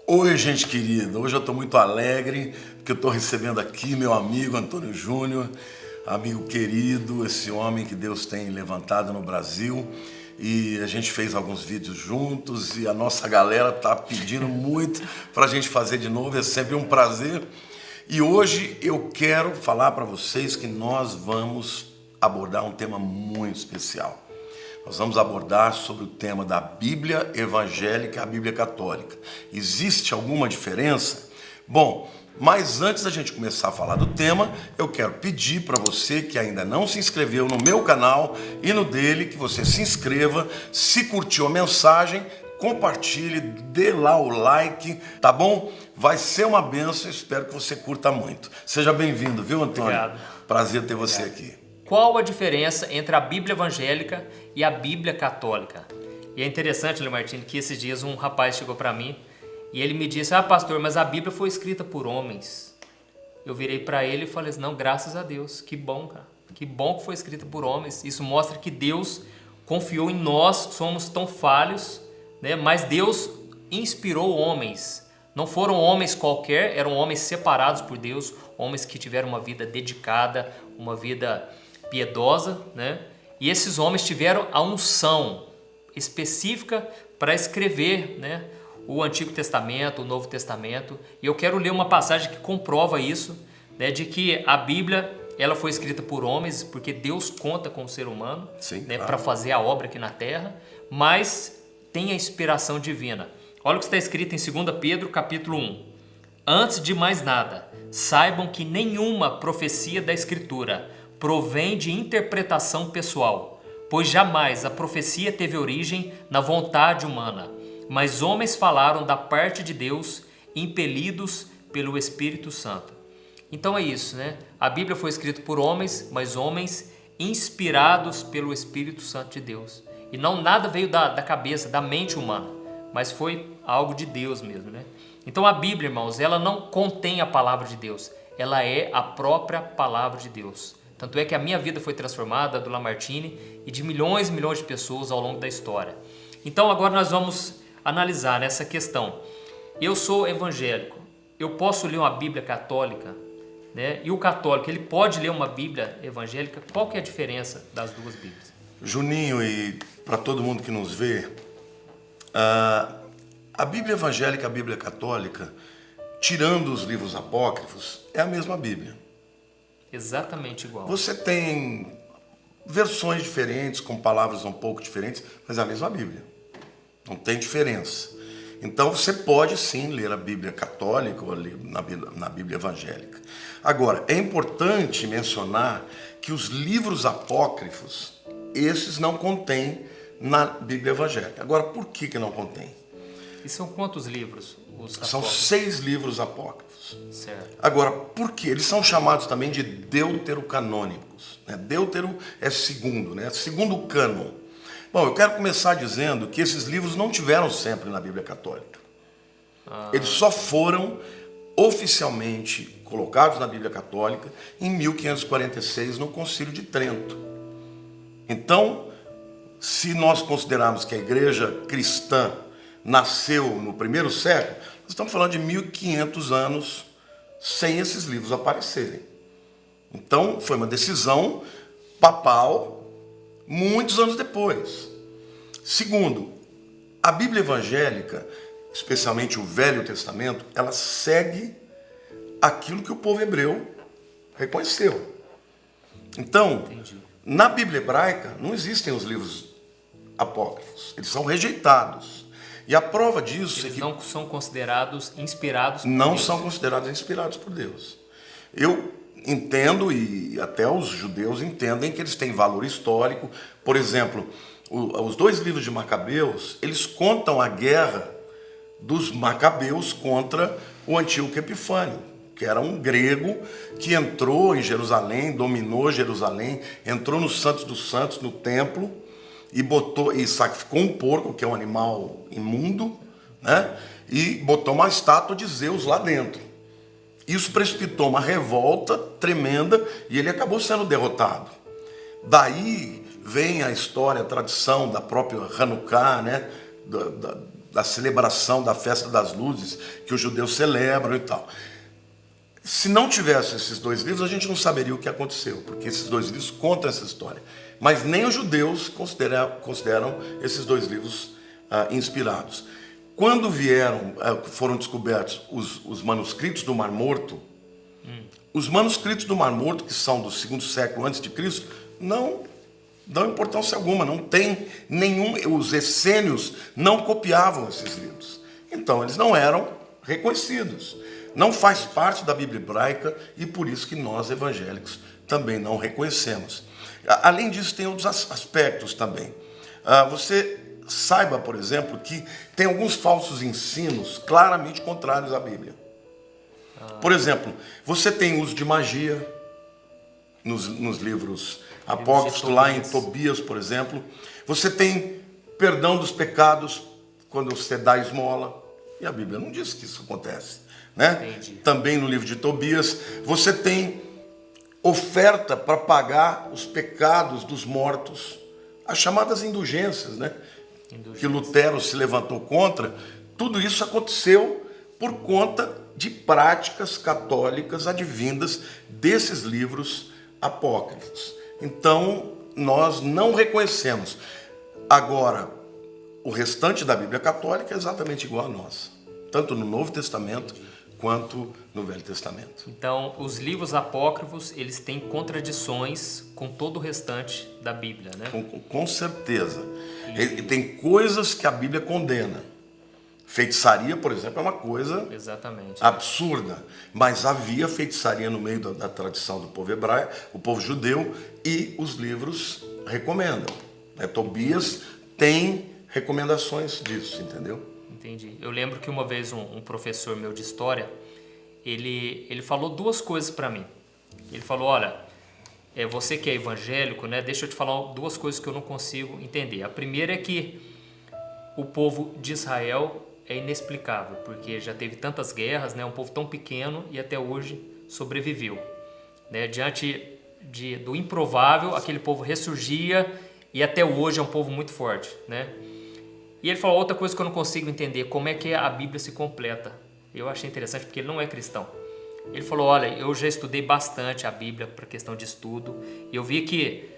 Oi, gente querida, hoje eu estou muito alegre porque eu estou recebendo aqui meu amigo Antônio Júnior, amigo querido, esse homem que Deus tem levantado no Brasil, e a gente fez alguns vídeos juntos e a nossa galera está pedindo muito para a gente fazer de novo, é sempre um prazer. E hoje eu quero falar para vocês que nós vamos abordar um tema muito especial. Nós vamos abordar sobre o tema da Bíblia evangélica e a Bíblia católica. Existe alguma diferença? Bom, mas antes da gente começar a falar do tema, eu quero pedir para você que ainda não se inscreveu no meu canal e no dele, que você se inscreva, se curtiu a mensagem, compartilhe, dê lá o like, tá bom? Vai ser uma bênção, espero que você curta muito. Seja bem-vindo, viu, Antônio? Obrigado. Prazer ter você aqui. Qual a diferença entre a Bíblia evangélica e a Bíblia católica? E é interessante, Lemartino, que esses dias um rapaz chegou para mim e ele me disse: pastor, mas a Bíblia foi escrita por homens. Eu virei para ele e falei assim: não, graças a Deus, que bom, cara. Que bom que foi escrita por homens. Isso mostra que Deus confiou em nós, somos tão falhos, né? Mas Deus inspirou homens. Não foram homens qualquer, eram homens separados por Deus, homens que tiveram uma vida dedicada, uma vida piedosa, né? E esses homens tiveram a unção específica para escrever, né, o Antigo Testamento, o Novo Testamento. E eu quero ler uma passagem que comprova isso, né, de que a Bíblia ela foi escrita por homens, porque Deus conta com o ser humano, né, para fazer a obra aqui na terra, mas tem a inspiração divina. Olha o que está escrito em 2 Pedro, capítulo 1. Antes de mais nada, saibam que nenhuma profecia da Escritura provém de interpretação pessoal, pois jamais a profecia teve origem na vontade humana, mas homens falaram da parte de Deus, impelidos pelo Espírito Santo. Então é isso, né? A Bíblia foi escrita por homens, mas homens inspirados pelo Espírito Santo de Deus. E não nada veio da cabeça, da mente humana, mas foi algo de Deus mesmo, né? Então a Bíblia, irmãos, ela não contém a palavra de Deus, ela é a própria palavra de Deus. Tanto é que a minha vida foi transformada, a do Lamartine e de milhões e milhões de pessoas ao longo da história. Então agora nós vamos analisar essa questão. Eu sou evangélico, eu posso ler uma Bíblia católica, né? E o católico, ele pode ler uma Bíblia evangélica? Qual que é a diferença das duas Bíblias? Juninho, e para todo mundo que nos vê, a Bíblia evangélica e a Bíblia católica, tirando os livros apócrifos, é a mesma Bíblia. Exatamente igual. Você tem versões diferentes, com palavras um pouco diferentes, mas é a mesma Bíblia. Não tem diferença. Então você pode sim ler a Bíblia católica ou ler na Bíblia evangélica. Agora, é importante mencionar que os livros apócrifos, esses não contêm na Bíblia evangélica. Agora, por que não contém? E são quantos livros? São 6 livros apócrifos. Certo. Agora, por quê? Eles são chamados também de deuterocanônicos. Né? Deutero é segundo, né? Segundo cânon. Bom, eu quero começar dizendo que esses livros não tiveram sempre na Bíblia católica. Eles só foram oficialmente colocados na Bíblia católica em 1546, no Concílio de Trento. Então, se nós considerarmos que a igreja cristã nasceu no primeiro século, nós estamos falando de 1500 anos sem esses livros aparecerem. Então, foi uma decisão papal muitos anos depois. Segundo, a Bíblia evangélica, especialmente o Velho Testamento, ela segue aquilo que o povo hebreu reconheceu. Então, na Bíblia hebraica não existem os livros apócrifos, eles são rejeitados. E a prova disso Eles é que não são considerados inspirados por não Deus. são considerados inspirados por Deus. Eu entendo, e até os judeus entendem, que eles têm valor histórico. Por exemplo, os 2 livros de Macabeus, eles contam a guerra dos Macabeus contra o Antíoco Epifânio, que era um grego que entrou em Jerusalém, dominou Jerusalém, entrou no Santos dos Santos, no templo, e sacrificou um porco, que é um animal imundo, né? E botou uma estátua de Zeus lá dentro. Isso precipitou uma revolta tremenda e ele acabou sendo derrotado. Daí vem a história, a tradição da própria Hanukkah, né? da celebração da festa das luzes que os judeus celebram e tal. Se não tivesse esses dois livros, a gente não saberia o que aconteceu, porque esses dois livros contam essa história. Mas nem os judeus consideram esses dois livros inspirados. Quando foram descobertos os manuscritos do Mar Morto, os manuscritos do Mar Morto, que são do 2º século antes de Cristo, não dão importância alguma, não tem nenhum. Os essênios não copiavam esses livros. Então, eles não eram reconhecidos. Não faz parte da Bíblia hebraica e por isso que nós, evangélicos, também não reconhecemos. Além disso, tem outros aspectos também. Você saiba, por exemplo, que tem alguns falsos ensinos claramente contrários à Bíblia. Por exemplo, você tem uso de magia nos livros apócrifos, lá em Tobias, por exemplo. Você tem perdão dos pecados quando você dá esmola. E a Bíblia não diz que isso acontece, né? Também no livro de Tobias, você tem oferta para pagar os pecados dos mortos, as chamadas indulgências, né? Que Lutero se levantou contra. Tudo isso aconteceu por conta de práticas católicas advindas desses livros apócrifos. Então, nós não reconhecemos. Agora, o restante da Bíblia católica é exatamente igual a nós, tanto no Novo Testamento quanto no Velho Testamento. Então, os livros apócrifos, eles têm contradições com todo o restante da Bíblia, né? Com certeza. Tem coisas que a Bíblia condena. Feitiçaria, por exemplo, é uma coisa absurda. Mas havia feitiçaria no meio da tradição do povo hebraico, o povo judeu, e os livros recomendam. Tobias tem recomendações disso, entendeu? Entendi. Eu lembro que uma vez um professor meu de história, ele falou duas coisas para mim. Ele falou, olha, você que é evangélico, né? Deixa eu te falar duas coisas que eu não consigo entender. A primeira é que o povo de Israel é inexplicável, porque já teve tantas guerras, né? Um povo tão pequeno e até hoje sobreviveu, né? Diante do improvável, aquele povo ressurgia e até hoje é um povo muito forte, né? E ele falou outra coisa que eu não consigo entender, como é que a Bíblia se completa. Eu achei interessante porque ele não é cristão. Ele falou, olha, eu já estudei bastante a Bíblia para questão de estudo e eu vi que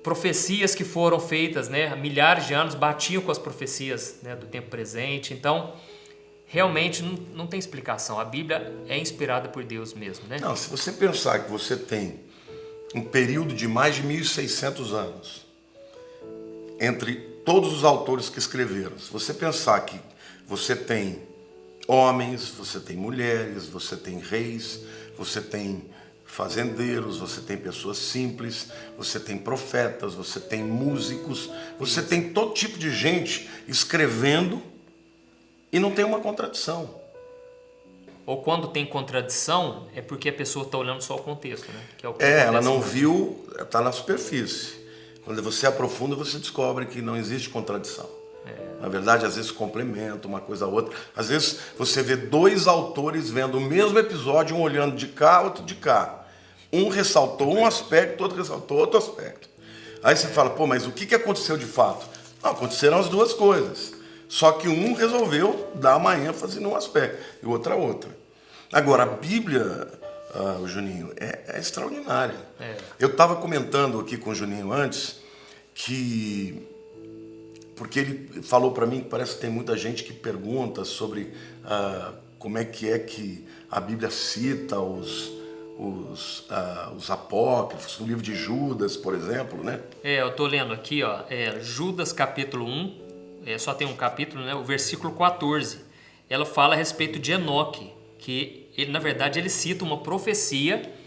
profecias que foram feitas, né, há milhares de anos batiam com as profecias, né, do tempo presente. Então, realmente não tem explicação. A Bíblia é inspirada por Deus mesmo, né? Não, se você pensar que você tem um período de mais de 1.600 anos entre todos os autores que escreveram, se você pensar que você tem homens, você tem mulheres, você tem reis, você tem fazendeiros, você tem pessoas simples, você tem profetas, você tem músicos, você tem todo tipo de gente escrevendo e não tem uma contradição. Ou quando tem contradição, é porque a pessoa está olhando só o contexto, né? Que é o que ela não viu, está na superfície. Quando você aprofunda, você descobre que não existe contradição. Na verdade, às vezes complementa uma coisa a outra. Às vezes você vê dois autores vendo o mesmo episódio, um olhando de cá, outro de cá. Um ressaltou um aspecto, outro ressaltou outro aspecto. Aí você fala, pô, mas o que aconteceu de fato? Não, aconteceram as duas coisas. Só que um resolveu dar uma ênfase num aspecto e o outro a outra. Agora, a Bíblia, o Juninho, é extraordinária. Eu estava comentando aqui com o Juninho antes que... Porque ele falou para mim que parece que tem muita gente que pergunta sobre como é que a Bíblia cita os apócrifos, o livro de Judas, por exemplo, né? Eu estou lendo aqui, ó, Judas capítulo 1, só tem um capítulo, né? O versículo 14. Ela fala a respeito de Enoque, que ele, na verdade, ele cita uma profecia.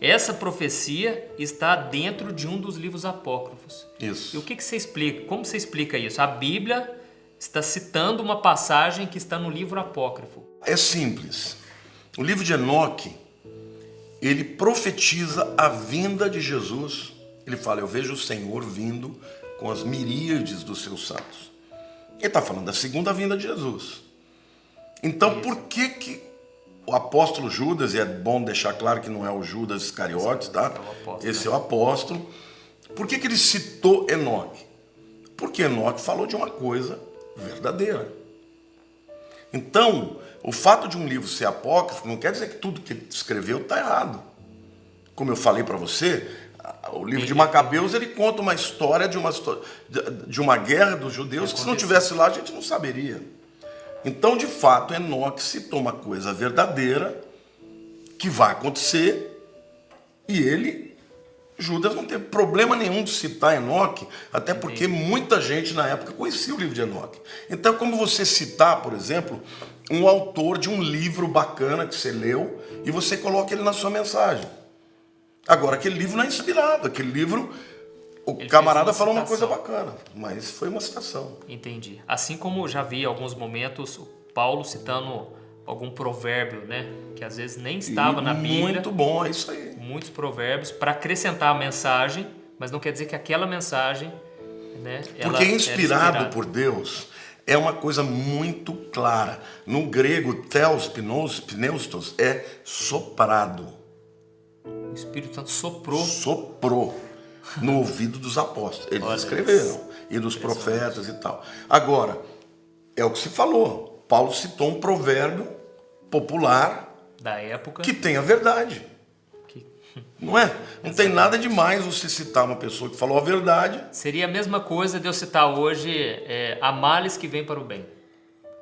Essa profecia está dentro de um dos livros apócrifos. Isso. E o que você explica? Como você explica isso? A Bíblia está citando uma passagem que está no livro apócrifo. É simples. O livro de Enoque, ele profetiza a vinda de Jesus. Ele fala, eu vejo o Senhor vindo com as miríades dos seus santos. Ele está falando da segunda vinda de Jesus. Então, por que o apóstolo Judas, e é bom deixar claro que não é o Judas Iscariotes, tá? Esse é o apóstolo. Por que ele citou Enoque? Porque Enoque falou de uma coisa verdadeira. Então, o fato de um livro ser apócrifo não quer dizer que tudo que ele escreveu está errado. Como eu falei para você, o livro de Macabeus, ele conta uma história de uma guerra dos judeus que, se não tivesse lá, a gente não saberia. Então, de fato, Enoque citou uma coisa verdadeira que vai acontecer, e Judas não teve problema nenhum de citar Enoque, até porque muita gente na época conhecia o livro de Enoque. Então, como você citar, por exemplo, um autor de um livro bacana que você leu e você coloca ele na sua mensagem. Agora, aquele livro não é inspirado, aquele livro, o camarada falou uma coisa bacana, mas foi uma citação. Entendi. Assim como já vi em alguns momentos o Paulo citando algum provérbio, né? Que às vezes nem estava na Bíblia. Muito bom, é isso aí. Muitos provérbios para acrescentar a mensagem, mas não quer dizer que aquela mensagem, né? Porque inspirado por Deus é uma coisa muito clara. No grego, theos, pneustos, é soprado. O Espírito Santo soprou. Soprou no ouvido dos apóstolos. Eles escreveram. E dos profetas e tal. Agora, é o que se falou. Paulo citou um provérbio popular da época que tem a verdade. Não é? Não tem nada demais você citar uma pessoa que falou a verdade. Seria a mesma coisa de eu citar hoje há males que vêm para o bem.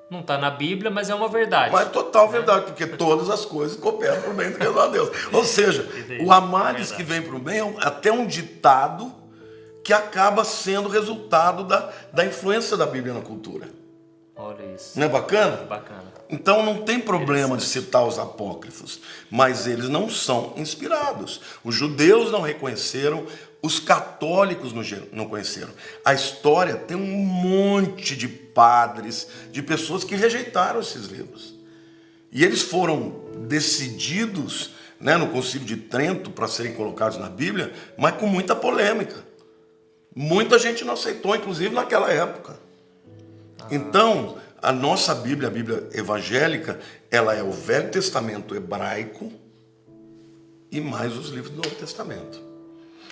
Não está na Bíblia, mas é uma verdade. Mas é total verdade, porque todas as coisas cooperam para o bem do que a Deus. Ou seja, o há males que vem para o bem é até um ditado que acaba sendo resultado da influência da Bíblia na cultura. Olha isso. Não é bacana? Bacana. Então não tem problema de citar os apócrifos, mas eles não são inspirados. Os judeus não reconheceram, os católicos não conheceram. A história tem um monte de padres, de pessoas que rejeitaram esses livros. E eles foram decididos, né, no Concílio de Trento para serem colocados na Bíblia, mas com muita polêmica. Muita gente não aceitou, inclusive naquela época. Então, a nossa Bíblia, a Bíblia evangélica, ela é o Velho Testamento hebraico e mais os livros do Novo Testamento.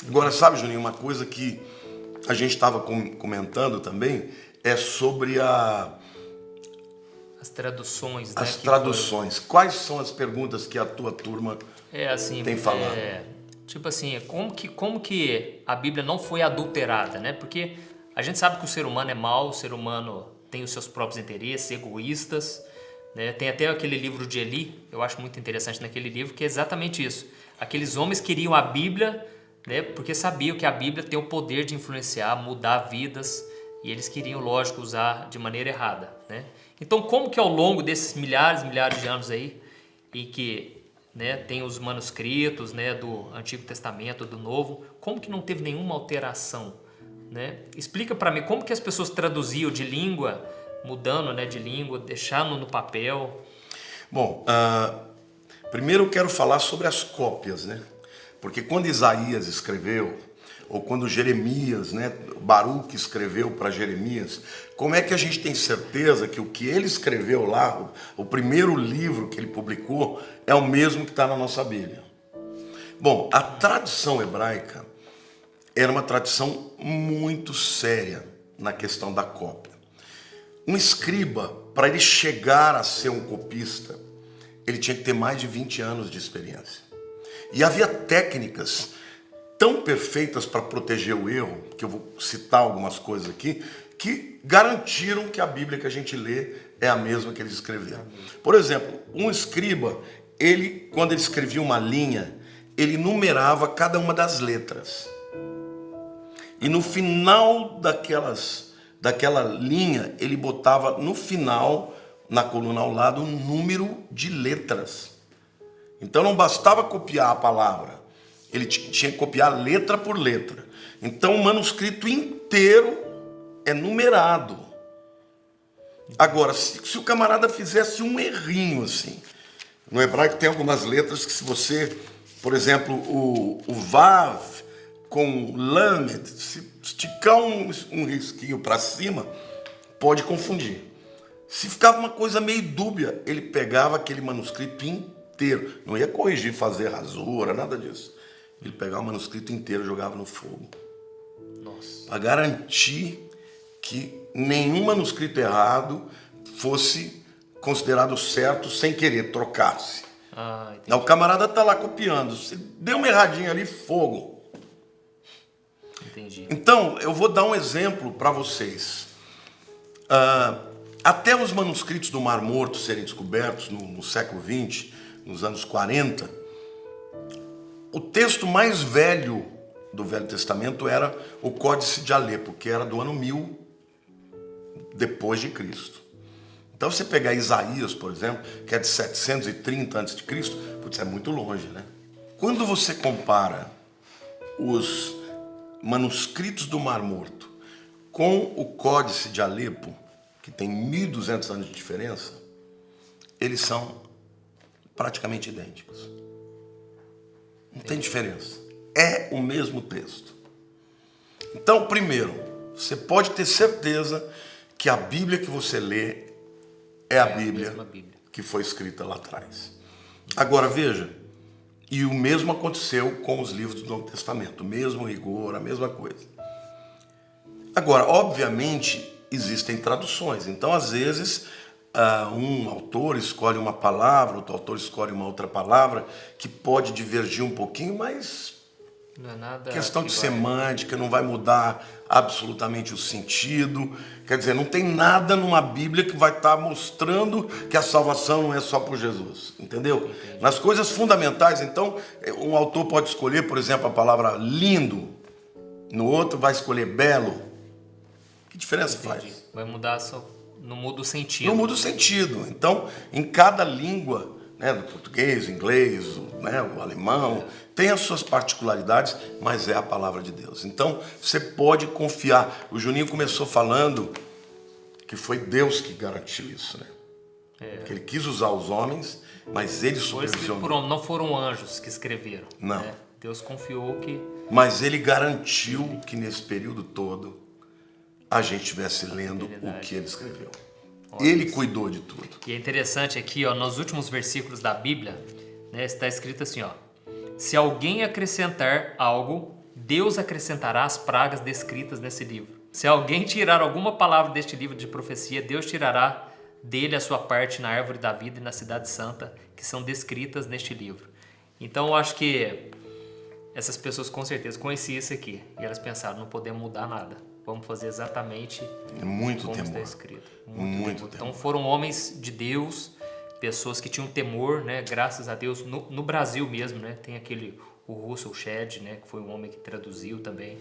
Agora, sabe, Juninho, uma coisa que a gente estava comentando também é sobre as traduções. Né, as traduções. Quais são as perguntas que a tua turma tem falado? Tipo assim, como que a Bíblia não foi adulterada, né? Porque a gente sabe que o ser humano é mau, o ser humano tem os seus próprios interesses, egoístas, né? Tem até aquele livro de Eli, eu acho muito interessante naquele livro, que é exatamente isso. Aqueles homens queriam a Bíblia, né? Porque sabiam que a Bíblia tem o poder de influenciar, mudar vidas, e eles queriam, lógico, usar de maneira errada, né? Então, como que ao longo desses milhares de anos aí, em que, né, tem os manuscritos, né, do Antigo Testamento, do Novo, como que não teve nenhuma alteração? Né? Explica para mim como que as pessoas traduziam de língua, mudando, né, de língua, deixando no papel. Bom, primeiro eu quero falar sobre as cópias, né? Porque quando Isaías escreveu, ou quando Jeremias, né, Baruque escreveu para Jeremias, como é que a gente tem certeza que o que ele escreveu lá, o primeiro livro que ele publicou, é o mesmo que está na nossa Bíblia? Bom, a tradição hebraica era uma tradição muito séria na questão da cópia. Um escriba, para ele chegar a ser um copista, ele tinha que ter mais de 20 anos de experiência. E havia técnicas tão perfeitas para proteger o erro, que eu vou citar algumas coisas aqui, que garantiram que a Bíblia que a gente lê é a mesma que eles escreveram. Por exemplo, um escriba, quando ele escrevia uma linha, ele numerava cada uma das letras. E no final daquela linha, ele botava no final, na coluna ao lado, um número de letras. Então não bastava copiar a palavra, ele tinha que copiar letra por letra. Então o manuscrito inteiro é numerado. Agora, se o camarada fizesse um errinho assim, no hebraico tem algumas letras que, se você, por exemplo, o Vav com Lamed, se esticar um risquinho para cima, pode confundir. Se ficava uma coisa meio dúbia, ele pegava aquele manuscrito inteiro, não ia corrigir, fazer rasura, nada disso. Ele pegava o manuscrito inteiro e jogava no fogo. Para garantir que nenhum manuscrito errado fosse considerado certo sem querer, trocasse. Entendi. O camarada está lá copiando. Se deu uma erradinha ali, fogo. Entendi. Então, eu vou dar um exemplo para vocês. Até os manuscritos do Mar Morto serem descobertos no século XX, nos anos 40, o texto mais velho do Velho Testamento era o Códice de Alepo, que era do ano 1000 depois de Cristo. Então, você pegar Isaías, por exemplo, que é de 730 a.C., putz, é muito longe, né? Quando você compara os manuscritos do Mar Morto com o Códice de Alepo, que tem 1.200 anos de diferença, eles são praticamente idênticos. Não tem diferença. É o mesmo texto. Então, primeiro, você pode ter certeza que a Bíblia que você lê é a Bíblia que foi escrita lá atrás. Agora, veja, e o mesmo aconteceu com os livros do Novo Testamento, o mesmo rigor, a mesma coisa. Agora, obviamente, existem traduções. Então, às vezes, um autor escolhe uma palavra, outro autor escolhe uma outra palavra, que pode divergir um pouquinho, mas não é nada questão de semântica, não vai mudar absolutamente o sentido. Quer dizer, não tem nada numa Bíblia que vai estar mostrando que a salvação não é só por Jesus, entendeu? Entendi. Nas coisas fundamentais, então, um autor pode escolher, por exemplo, a palavra lindo, no outro vai escolher belo. Que diferença faz? Vai mudar só, não muda o sentido. Não muda o sentido. Então, em cada língua, né, do português, o inglês, o alemão, tem as suas particularidades, mas é a palavra de Deus. Então, você pode confiar. O Juninho começou falando que foi Deus que garantiu isso, né? Que ele quis usar os homens, mas ele supervisionou. Não foram anjos que escreveram. Não. Né? Deus confiou que... Mas ele garantiu que nesse período todo a gente estivesse lendo o que ele escreveu. Ele cuidou de tudo. E é interessante aqui, ó, nos últimos versículos da Bíblia, né, está escrito assim, ó: se alguém acrescentar algo, Deus acrescentará as pragas descritas nesse livro. Se alguém tirar alguma palavra deste livro de profecia, Deus tirará dele a sua parte na árvore da vida e na cidade santa, que são descritas neste livro. Então eu acho que essas pessoas com certeza conheciam isso aqui. E elas pensaram, não podemos mudar nada. Vamos fazer exatamente muito como temor. está escrito. Muito temor. temor. Então foram homens de Deus, pessoas que tinham temor, né? Graças a Deus. No Brasil mesmo, né? Tem o Russell Shedd, né? Que foi um homem que traduziu também.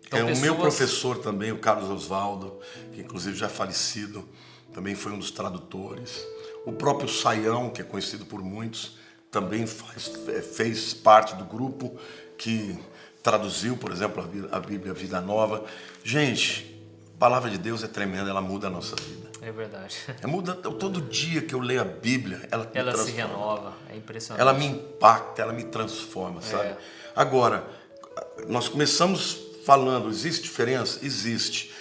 Então, O meu professor também, o Carlos Oswaldo, que inclusive já é falecido, também foi um dos tradutores. O próprio Saião, que é conhecido por muitos, também fez parte do grupo que traduziu, por exemplo, a Bíblia Vida Nova. Gente, a palavra de Deus é tremenda, ela muda a nossa vida. É verdade. Muda todo dia que eu leio a Bíblia, ela se renova, é impressionante. Ela me impacta, ela me transforma, sabe? Agora, nós começamos falando, existe diferença? Existe.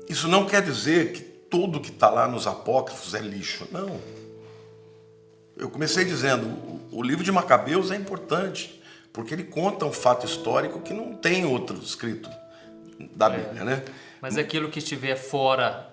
Isso não quer dizer que tudo que está lá nos apócrifos é lixo, não. Eu comecei dizendo, o livro de Macabeus é importante, porque ele conta um fato histórico que não tem outro escrito da Bíblia, né? Mas aquilo que estiver fora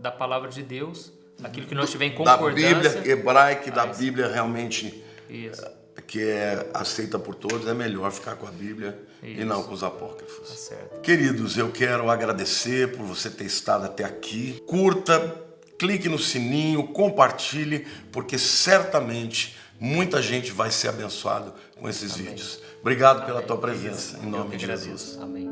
da palavra de Deus, aquilo que não estiver em concordância... Da Bíblia hebraica e da Bíblia realmente isso. Que é aceita por todos, é melhor ficar com a Bíblia isso. e não com os apócrifos. Tá certo. Queridos, eu quero agradecer por você ter estado até aqui. Curta, clique no sininho, compartilhe, porque certamente muita gente vai ser abençoado com esses vídeos. Obrigado pela tua presença, em nome de Jesus. Amém.